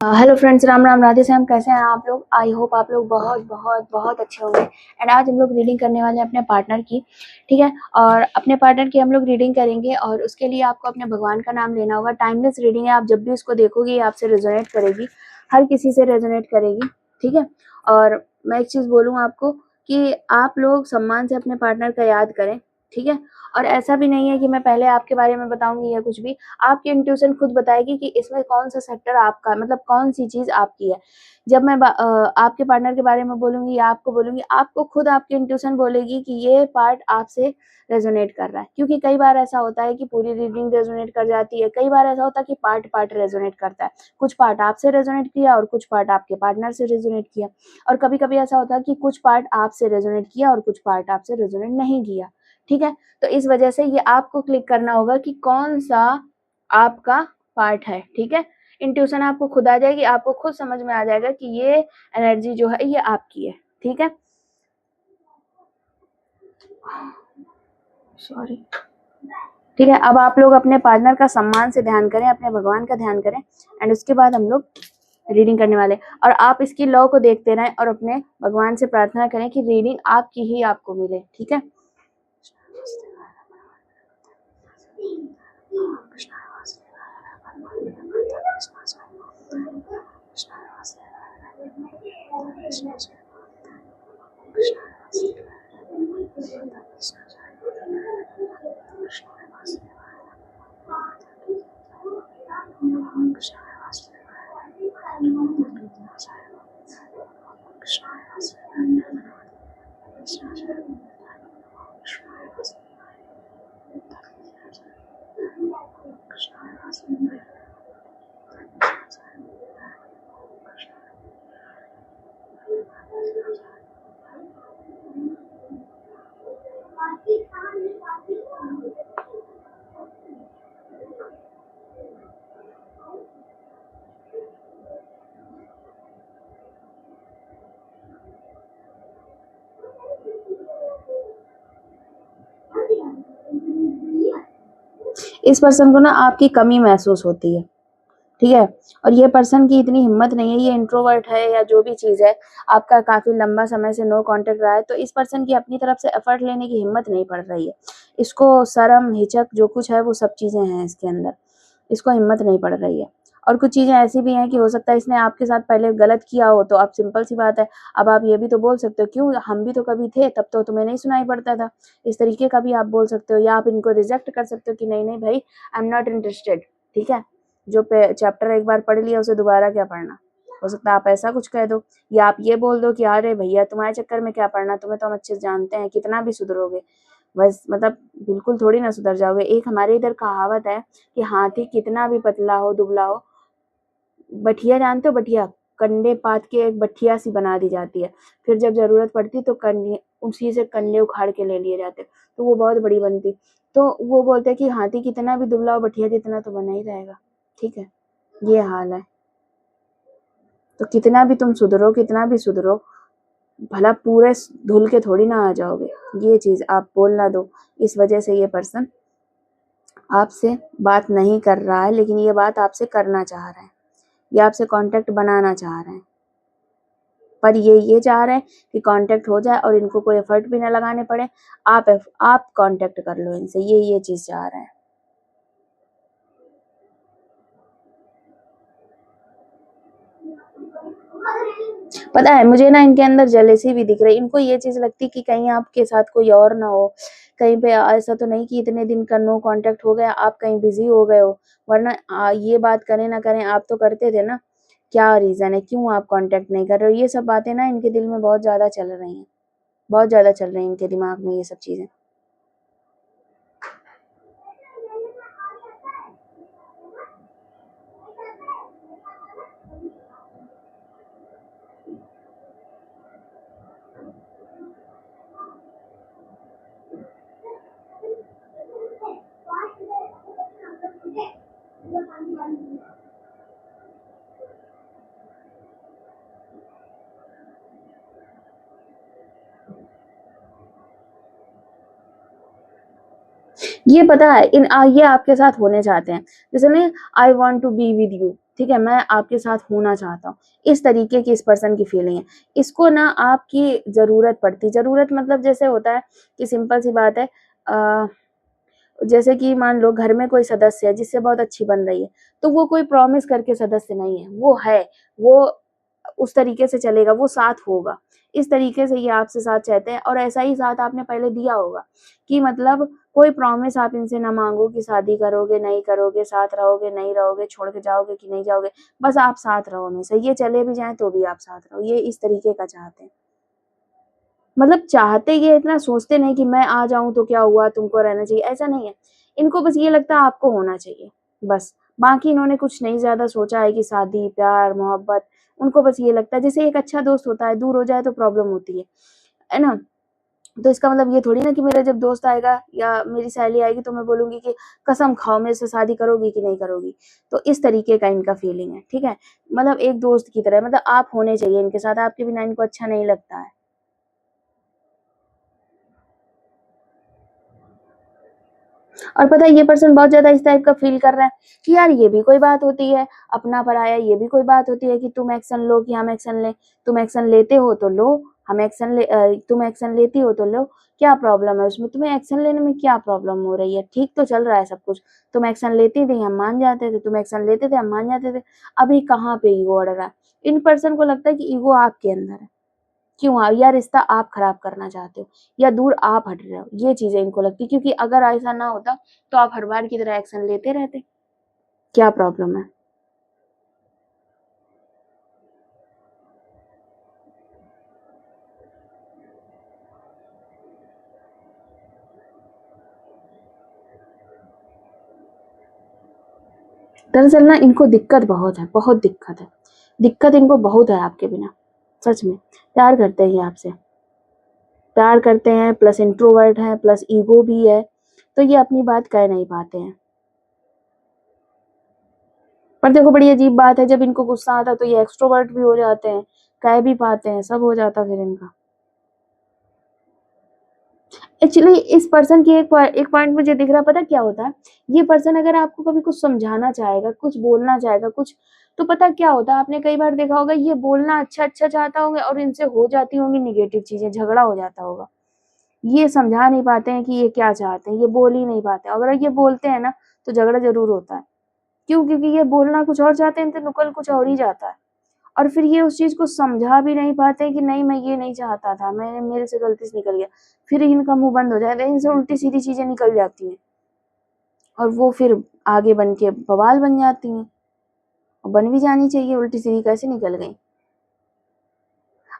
Hello friends, Ram Ram, Radhe Shyam. कैसे हैं आप लोग? आई होप आप लोग बहुत बहुत बहुत अच्छे होंगे। एंड आज हम लोग रीडिंग करने वाले हैं अपने पार्टनर की। ठीक है, और अपने पार्टनर की हम लोग रीडिंग करेंगे और उसके लिए आपको अपने भगवान का नाम लेना होगा। टाइमलेस रीडिंग है, आप जब भी उसको देखोगे ये आपसे रेजोनेट करेगी, हर किसी से रेजोनेट करेगी। ठीक है, और मैं एक चीज़ बोलूँ आपको कि आप लोग सम्मान से अपने पार्टनर का याद करें। ठीक है, और ऐसा भी नहीं है कि मैं पहले आपके बारे में बताऊंगी या कुछ भी। आपकी इंट्यूशन खुद बताएगी कि इसमें कौन सा सेक्टर आपका, मतलब कौन सी चीज आपकी है। जब मैं आपके पार्टनर के बारे में बोलूंगी या आपको बोलूंगी, आपको खुद आपकी इंट्यूशन बोलेगी कि ये पार्ट आपसे रेजोनेट कर रहा है। क्योंकि कई बार ऐसा होता है कि पूरी रीडिंग रेजोनेट कर जाती है, कई बार ऐसा होता है कि पार्ट पार्ट रेजोनेट करता है। कुछ पार्ट आपसे रेजोनेट किया और कुछ पार्ट आपके पार्टनर से रेजोनेट किया, और कभी कभी ऐसा होता है कि कुछ पार्ट आपसे रेजोनेट किया और कुछ पार्ट आपसे रेजोनेट नहीं किया। ठीक है, तो इस वजह से ये आपको क्लिक करना होगा कि कौन सा आपका पार्ट है। ठीक है, इंट्यूशन आपको खुद आ जाएगी, आपको खुद समझ में आ जाएगा कि ये एनर्जी जो है ये आपकी है। ठीक है, सॉरी। ठीक है, अब आप लोग अपने पार्टनर का सम्मान से ध्यान करें, अपने भगवान का ध्यान करें, एंड उसके बाद हम लोग रीडिंग करने वाले। और आप इसकी लॉ को देखते रहें और अपने भगवान से प्रार्थना करें कि रीडिंग आपकी ही आपको मिले। ठीक है, इस पर्सन को ना आपकी कमी महसूस होती है। ठीक है, और ये पर्सन की इतनी हिम्मत नहीं है, ये इंट्रोवर्ट है या जो भी चीज है, आपका काफी लंबा समय से नो कांटेक्ट रहा है, तो इस पर्सन की अपनी तरफ से एफर्ट लेने की हिम्मत नहीं पड़ रही है। इसको शर्म हिचक जो कुछ है वो सब चीजें हैं इसके अंदर, इसको हिम्मत नहीं पड़ रही है। और कुछ चीजें ऐसी भी हैं कि हो सकता है इसने आपके साथ पहले गलत किया हो, तो अब सिंपल सी बात है, अब आप ये भी तो बोल सकते हो, क्यों हम भी तो कभी थे, तब तो तुम्हें नहीं सुनाई पड़ता था। इस तरीके का भी आप बोल सकते हो, या आप इनको रिजेक्ट कर सकते हो कि नहीं नहीं भाई, आई एम नॉट इंटरेस्टेड। ठीक है, जो चैप्टर एक बार पढ़ लिया उसे दोबारा क्या पढ़ना। हो सकता है आप ऐसा कुछ कह दो, या आप ये बोल दो कि अरे भैया तुम्हारे चक्कर में क्या पढ़ना, तुम्हें तो हम अच्छे से जानते हैं, कितना भी सुधरोगे, बस मतलब बिल्कुल थोड़ी ना सुधर जाओगे। एक हमारे इधर कहावत है कि हाथी कितना भी पतला हो दुबला हो, बठिया जानते हो, बठिया कंडे पात के एक बठिया सी बना दी जाती है, फिर जब जरूरत पड़ती तो कंडे उसी से कंडे उखाड़ के ले लिए जाते, तो वो बहुत बड़ी बनती। तो वो बोलते हैं कि हाथी कितना भी दुबला हो बठिया जितना तो बना ही रहेगा। ठीक है, ये हाल है। तो कितना भी तुम सुधरो, कितना भी सुधरो, भला पूरे धुल के थोड़ी ना आ जाओगे। ये चीज आप बोलना दो। इस वजह से ये पर्सन आपसे बात नहीं कर रहा है, लेकिन ये बात आपसे करना चाह रहे हैं, ये आपसे कांटेक्ट बनाना चाह रहे हैं। पर ये चाह रहे हैं कि कांटेक्ट हो जाए और इनको कोई एफर्ट भी ना लगाने पड़े, आप कांटेक्ट कर लो इनसे, ये चीज चाह रहे हैं। पता है मुझे ना इनके अंदर जेलेसी भी दिख रही है। इनको ये चीज लगती कि कहीं आपके साथ कोई और ना हो, कहीं पे ऐसा तो नहीं कि इतने दिन का नो कांटेक्ट हो गया, आप कहीं बिजी हो गए हो, वरना ये बात करें ना करें आप तो करते थे ना। क्या रीजन है, क्यों आप कांटेक्ट नहीं कर रहे हो? ये सब बातें ना इनके दिल में बहुत ज्यादा चल रही हैं, बहुत ज्यादा चल रही हैं इनके दिमाग में ये सब चीजें। ये पता है ये आपके साथ होने चाहते हैं, जैसे नहीं, I want to be with you, ठीक है, मैं आपके साथ होना चाहता हूँ। इस तरीके की इस पर्सन की फीलिंग है। इसको ना आपकी ज़रूरत पड़ती, ज़रूरत मतलब जैसे होता है कि सिंपल सी बात है, जैसे कि मान लो घर में कोई सदस्य है जिससे बहुत अच्छी बन रही है, तो वो कोई प्रॉमिस करके सदस्य नहीं है, वो उस तरीके से चलेगा, वो साथ होगा। इस तरीके से ये आपसे साथ चाहते हैं और ऐसा ही साथ आपने पहले दिया होगा कि मतलब कोई प्रॉमिस आप इनसे ना माँगो कि शादी करोगे, नहीं करोगे, साथ रहोगे, नहीं रहोगे, छोड़ के जाओगे कि नहीं जाओगे, बस आप साथ रहो हमेशा, ये चले भी जाएँ तो भी आप साथ रहो, ये इस तरीके का चाहते हैं। मतलब चाहते ये इतना सोचते नहीं कि मैं आ जाऊँ तो क्या हुआ, तुमको रहना चाहिए, ऐसा नहीं है। इनको बस ये लगता है आपको होना चाहिए, बस। बाकी इन्होंने कुछ नहीं ज़्यादा सोचा है कि शादी, प्यार, मोहब्बत, उनको बस ये लगता है जैसे एक अच्छा दोस्त होता है, दूर हो जाए तो प्रॉब्लम होती है ना? तो इसका मतलब ये थोड़ी ना कि मेरा जब दोस्त आएगा या मेरी सहेली आएगी तो मैं बोलूँगी कि कसम खाओ मेरे से शादी करोगी कि नहीं करोगी? तो इस तरीके का इनका फीलिंग है, ठीक है? मतलब एक दोस्त की तरह मतलब आप होने चाहिए इनके साथ, आपके बिना इनको अच्छा नहीं लगता है। और पता है ये पर्सन बहुत ज़्यादा इस टाइप का फ़ील कर रहा है कि यार ये भी कोई बात होती है, अपना-पराया ये भी कोई बात होती है कि तुम एक्शन लो कि हम एक्शन लें। तुम एक्शन लेते हो तो लो, तुम एक्शन लेती हो तो लो, क्या प्रॉब्लम है उसमें? तुम्हें एक्शन लेने में क्या प्रॉब्लम हो रही है? ठीक तो चल रहा है सब कुछ। तुम एक्शन लेती थी, हम मान जाते थे, तुम एक्शन लेते थे, हम मान जाते थे। अभी कहाँ पे ईगो अड़ रहा है? इन पर्सन को लगता है कि ईगो आपके अंदर है। क्यों या रिश्ता आप खराब करना चाहते हो या दूर आप हट रहे हो, ये चीजें इनको लगती, क्योंकि अगर ऐसा ना होता तो आप हर बार की तरह एक्शन लेते रहते। क्या प्रॉब्लम है? दरअसल ना इनको दिक्कत बहुत है, बहुत दिक्कत है। दिक्कत इनको बहुत है आपके बिना, सच में। प्यार करते हैं ये आपसे, प्यार करते हैं, प्लस इंट्रोवर्ट है, प्लस ईगो भी है, तो ये अपनी बात कह नहीं पाते हैं। पर देखो बड़ी अजीब बात है, जब इनको गुस्सा आता है तो ये एक्सट्रोवर्ट भी हो जाते हैं, कह भी पाते हैं, सब हो जाता फिर इनका। एक्चुअली इस पर्सन की एक पॉइंट मुझे दिख रहा है, पता क्या होता है? ये पर्सन अगर आपको कभी कुछ समझाना चाहेगा, कुछ बोलना चाहेगा, कुछ तो पता क्या होता है, आपने कई बार देखा होगा ये बोलना अच्छा-अच्छा चाहता होगा और इनसे हो जाती होंगी नेगेटिव चीज़ें, झगड़ा हो जाता होगा। ये समझा नहीं पाते हैं कि ये क्या चाहते हैं, ये बोल ही नहीं पाते। अगर ये बोलते हैं ना, तो झगड़ा ज़रूर होता है। क्यों? क्योंकि ये बोलना कुछ और चाहते हैं, तो निकल कुछ और ही जाता है। और फिर ये उस चीज़ को समझा भी नहीं पाते कि नहीं मैं ये नहीं चाहता था, मैंने मेरे से गलती से निकल गया। फिर इनका मुँह बंद हो जाता है, इनसे उल्टी-सीधी चीज़ें निकल जाती हैं और वो फिर आगे बन के बवाल बन जाती हैं और बन भी जानी चाहिए, उल्टी-सीधी कैसे निकल गईं।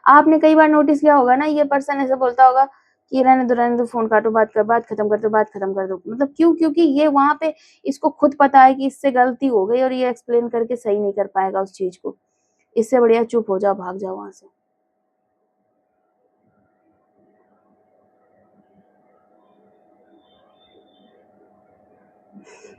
आपने कई बार नोटिस किया होगा ना, ये पर्सन ऐसे बोलता होगा कि रहने दो, फ़ोन काटो, बात खत्म कर दो, बात खत्म कर दो। मतलब क्यों? क्योंकि ये वहाँ पे इसको खुद पता है कि इससे गलती हो गई और ये एक्सप्लेन करके सही नहीं कर पाएगा उस चीज़ को। इससे बढ़िया चुप हो जाओ, भाग जाओ वहाँ से।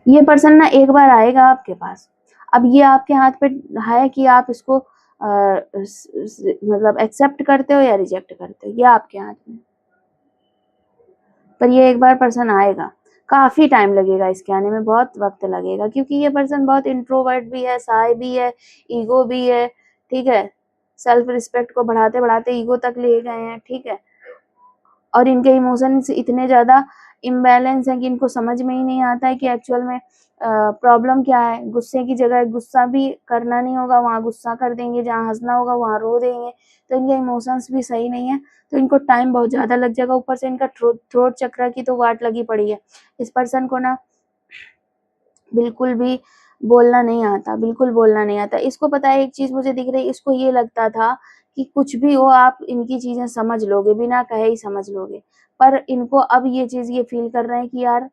ये पर्सन ना एक बार आएगा आपके पास। अब ये आपके हाथ पे है कि आप इसको मतलब एक्सेप्ट करते हो या रिजेक्ट करते हो, ये आपके हाथ में। पर ये एक बार पर्सन आएगा, काफ़ी टाइम लगेगा इसके आने में, बहुत वक़्त लगेगा क्योंकि ये पर्सन बहुत इंट्रोवर्ट भी है, शाय भी है, ईगो भी है, ठीक है? सेल्फ रिस्पेक्ट को बढ़ाते-बढ़ाते ईगो तक ले गए हैं, ठीक है? और इनके इमोशंस इतने ज़्यादा इम्बैलेंस हैं कि इनको समझ में ही नहीं आता है कि एक्चुअल में प्रॉब्लम क्या है। गुस्से की जगह गुस्सा भी करना नहीं होगा, वहाँ गुस्सा कर देंगे, जहाँ हँसना होगा वहाँ रो देंगे। तो इनके इमोशंस भी सही नहीं है, तो इनको टाइम बहुत ज़्यादा लग जाएगा। ऊपर से इनका थ्रोट चक्र की तो वाट लगी पड़ी है। इस पर्सन को ना बिल्कुल भी बोलना नहीं आता, बिल्कुल बोलना नहीं आता। इसको पता है एक चीज़ मुझे दिख रही है, इसको ये लगता था कि कुछ भी हो आप इनकी चीज़ें समझ लोगे, बिना कहे ही समझ लोगे। पर इनको अब ये चीज़ ये फ़ील कर रहे हैं कि यार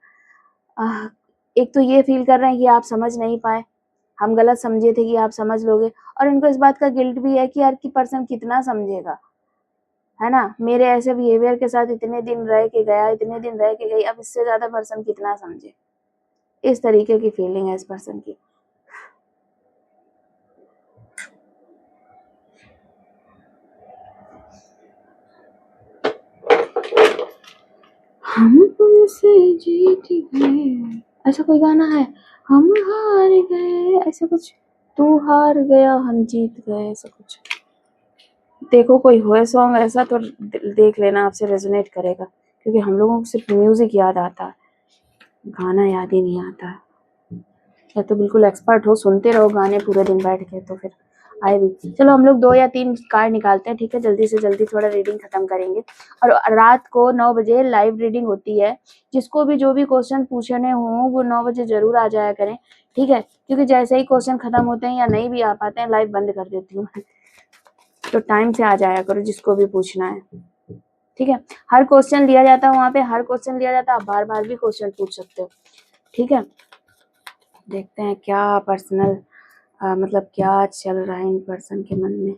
आह, एक तो ये फ़ील कर रहे हैं कि आप समझ नहीं पाए, हम गलत समझे थे कि आप समझ लोगे और इनको इस बात का गिल्ट भी है कि यार कि पर्सन कितना समझेगा, है ना? मेरे ऐसे बिहेवियर के साथ इतने दिन रह के गया, इतने दिन रह के गई, अब इससे ज़्यादा पर्सन कितना समझे? इस तरीके की फीलिंग है इस पर्सन की। हम तुमसे जीत गए, ऐसा कोई गाना है, हम हार गए, ऐसा कुछ तू हार गया हम जीत गए, ऐसा कुछ। देखो कोई होए सॉन्ग ऐसा तो देख लेना, आपसे रेजोनेट करेगा, क्योंकि हम लोगों को सिर्फ म्यूजिक याद आता है, गाना याद ही नहीं आता है। या तो बिल्कुल एक्सपर्ट हो, सुनते रहो गाने पूरे दिन बैठ के, तो फिर आए भी। चलो हम लोग 2 या 3 कार्ड निकालते हैं, ठीक है, जल्दी से जल्दी थोड़ा रीडिंग खत्म करेंगे। और रात को 9 बजे लाइव रीडिंग होती है, जिसको भी जो भी क्वेश्चन पूछने हो वो 9 बजे जरूर आ जाया करें, ठीक है, क्योंकि जैसे ही क्वेश्चन खत्म होते हैं या नहीं भी आ पाते हैं, लाइव बंद कर देती हूँ तो टाइम से आ जाया करो जिसको भी पूछना है, ठीक है। हर क्वेश्चन लिया जाता है वहाँ पे, हर क्वेश्चन लिया जाता है, आप बार बार भी क्वेश्चन पूछ सकते हो, ठीक है। देखते हैं क्या पर्सनल मतलब क्या चल रहा है इन पर्सन के मन में।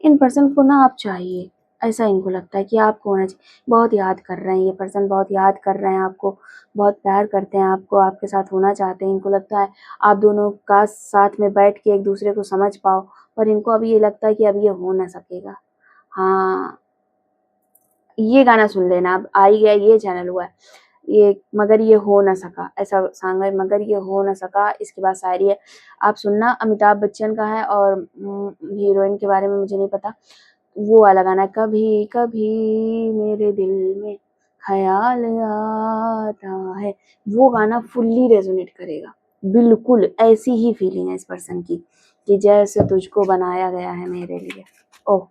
इन पर्सन को ना आप चाहिए, ऐसा इनको लगता है कि आपको होना चाहिए। बहुत याद कर रहे हैं ये पर्सन, बहुत याद कर रहे हैं आपको, बहुत प्यार करते हैं आपको, आपके साथ होना चाहते हैं। इनको लगता है आप दोनों का साथ में बैठ के एक दूसरे को समझ पाओ, पर इनको अभी ये लगता है कि अब ये हो ना सकेगा। हाँ, ये गाना सुन लेना, अब आ ही गया, ये चैनल हुआ है ये, मगर ये हो ना सका, ऐसा सॉन्ग है, मगर ये हो ना सका। इसके बाद शायरी है, आप सुनना, अमिताभ बच्चन का है, और हीरोइन के बारे में मुझे नहीं पता। वो वाला गाना है, कभी कभी मेरे दिल में ख्याल आता है, वो गाना फुल्ली रेजोनेट करेगा। बिल्कुल ऐसी ही फीलिंग है इस पर्सन की कि जैसे तुझको बनाया गया है मेरे लिए। ओह,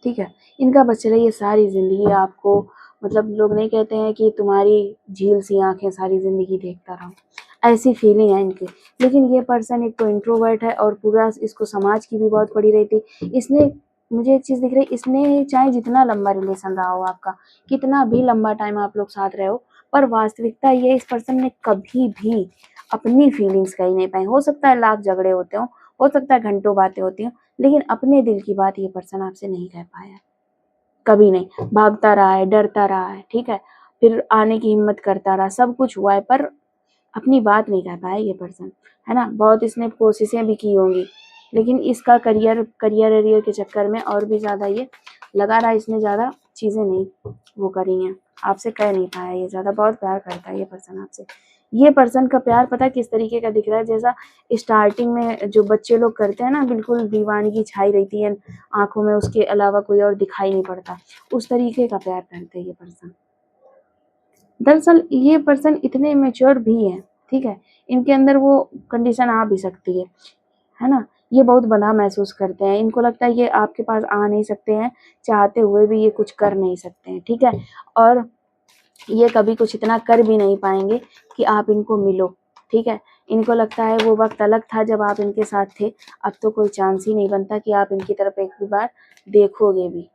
ठीक है। इनका बस चले ये सारी जिंदगी आपको, मतलब लोग नहीं कहते हैं कि तुम्हारी झील सी आंखें सारी जिंदगी देखता रहूं, ऐसी फीलिंग है इनकी। लेकिन ये पर्सन एक तो इंट्रोवर्ट है, और पूरा इसको समाज की भी बहुत पड़ी रहती। इसने, मुझे एक चीज दिख रही, इसने चाहे जितना लंबा रिलेशन रहा हो आपका, कितना भी लंबा टाइम आप लोग साथ रहे हो, पर वास्तविकता ये इस पर्सन ने कभी भी अपनी फीलिंग्स कही नहीं पाई। हो सकता है लाख झगड़े होते हो सकता है घंटों बातें होती हो, लेकिन अपने दिल की बात ये पर्सन आपसे नहीं कह पाया, कभी नहीं। भागता रहा है, डरता रहा है, ठीक है, फिर आने की हिम्मत करता रहा, सब कुछ हुआ है, पर अपनी बात नहीं कह पाया ये पर्सन, है ना। बहुत इसने कोशिशें भी की होंगी, लेकिन इसका करियर के चक्कर में और भी ज्यादा ये लगा रहा, इसने ज्यादा चीजें नहीं वो करी हैं, आपसे कह नहीं पाया। ये ज्यादा बहुत प्यार करता है ये पर्सन आपसे। ये पर्सन का प्यार पता किस तरीके का दिख रहा है, जैसा स्टार्टिंग में जो बच्चे लोग करते हैं ना, बिल्कुल दीवानगी छाई रहती है आंखों में, उसके अलावा कोई और दिखाई नहीं पड़ता, उस तरीके का प्यार करते हैं ये पर्सन। दरअसल ये पर्सन इतने मेच्योर भी हैं, ठीक है, इनके अंदर वो कंडीशन आ भी सकती है ना। ये बहुत बड़ा महसूस करते हैं, इनको लगता है ये आपके पास आ नहीं सकते हैं, चाहते हुए भी ये कुछ कर नहीं सकते हैं, ठीक है। और ये कभी कुछ इतना कर भी नहीं पाएंगे कि आप इनको मिलो, ठीक है। इनको लगता है वो वक्त अलग था जब आप इनके साथ थे, अब तो कोई चांस ही नहीं बनता कि आप इनकी तरफ एक भी बार देखोगे भी,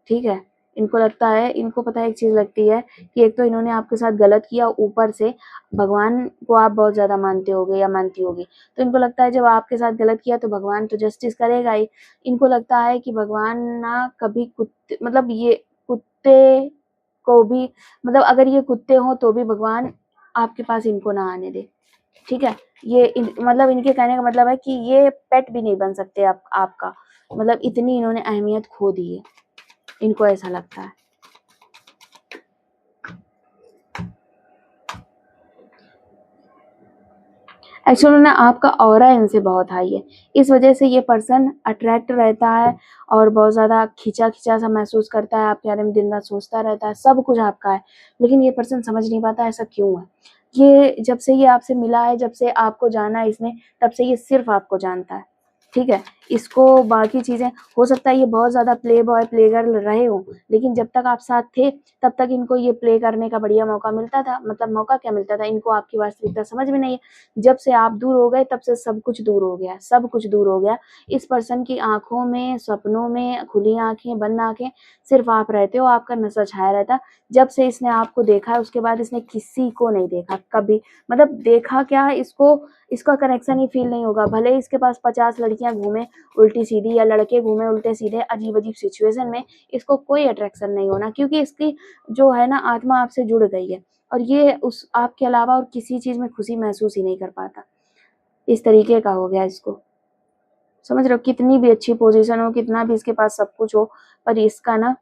ठीक है। इनको लगता है, इनको पता है एक चीज लगती है कि एक तो इन्होंने आपके साथ गलत किया, ऊपर से भगवान को आप बहुत ज्यादा मानते होगे या मानती होगी, तो इनको लगता है जब आपके साथ गलत किया तो भगवान तो जस्टिस करेगा ही। इनको लगता है कि भगवान ना कभी कुत्ते, मतलब ये कुत्ते को भी, मतलब अगर ये कुत्ते हो तो भी भगवान आपके पास इनको ना आने दे, ठीक है। मतलब इनके कहने का मतलब है कि ये पेट भी नहीं बन सकते आपका, मतलब इतनी इन्होंने अहमियत खो दी है, इनको ऐसा लगता है। एक्चुअली ना आपका ऑरा इनसे बहुत हाई है, इस वजह से ये पर्सन अट्रैक्ट रहता है, और बहुत ज्यादा खिंचा खिंचा सा महसूस करता है, आपके बारे में दिन रात सोचता रहता है, सब कुछ आपका है, लेकिन ये पर्सन समझ नहीं पाता ऐसा क्यों है। ये जब से ये आपसे मिला है, जब से आपको जाना है इसने, तब से ये सिर्फ आपको जानता है, ठीक है। इसको बाकी चीजें, हो सकता है ये बहुत ज्यादा प्ले बॉय प्ले गर्ल रहे हो, लेकिन जब तक आप साथ थे तब तक इनको ये प्ले करने का बढ़िया मौका मिलता था, मतलब मौका क्या मिलता था, इनको आपकी वास्तविकता समझ में नहीं है। जब से आप दूर हो गए तब से सब कुछ दूर हो गया, सब कुछ दूर हो गया। इस पर्सन की आंखों में, सपनों में, खुली आंखें बंद आंखें, सिर्फ आप रहते हो, आपका नशा छाया रहता। जब से इसने आपको देखा है उसके बाद इसने किसी को नहीं देखा कभी, मतलब देखा क्या, इसको इसका कनेक्शन ही फील नहीं होगा, भले इसके पास 50 लड़कियां घूमे उल्टी सीधी, या लड़के घूमे उल्टे सीधे अजीब अजीब सिचुएशन में, इसको कोई अट्रैक्शन नहीं होना, क्योंकि इसकी जो है ना आत्मा आपसे जुड़ गई है, और ये उस आपके अलावा और किसी चीज में खुशी महसूस ही नहीं कर पाता, इस तरीके का हो गया इसको। समझ रहे हो, कितनी भी अच्छी पोजीशन हो, कितना भी इसके पास सब कुछ हो, पर इसका ना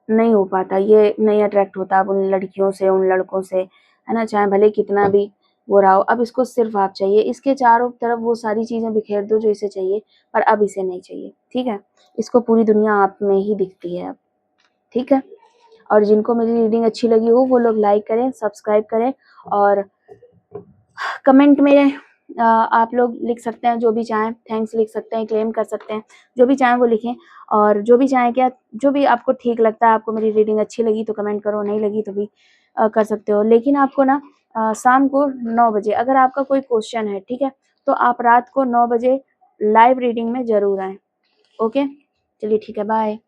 नहीं हो पाता, ये नहीं अट्रैक्ट होता अब उन लड़कियों से, उन लड़कों से, है ना, चाहे भले कितना भी वो रहा हो, अब इसको सिर्फ आप चाहिए, इसके चारों तरफ वो सारी चीज़ें बिखेर दो जो इसे चाहिए, पर अब इसे नहीं चाहिए, ठीक है? इसको पूरी दुनिया आप में ही दिखती है अब, ठीक है? और जिनको मेरी रीडिंग अच्छी लगी हो वो लोग लाइक करें, सब्सक्राइब करें और कमेंट में आप लोग लिख सकते हैं जो भी चाहें, थैंक्स लिख सकते हैं, क्लेम कर सकते हैं, जो भी चाहें वो लिखें और जो भी चाहें क्या जो भी आपको ठीक लगता है, आपको मेरी रीडिंग अच्छी लगी तो कमेंट करो, नहीं लगी तो भी कर सकते हो। लेकिन आपको ना शाम को 9 बजे अगर आपका कोई क्वेश्चन है, ठीक है? तो आप रात को 9 बजे लाइव रीडिंग में ज़रूर आएँ, ओके? चलिए ठीक है, बाय।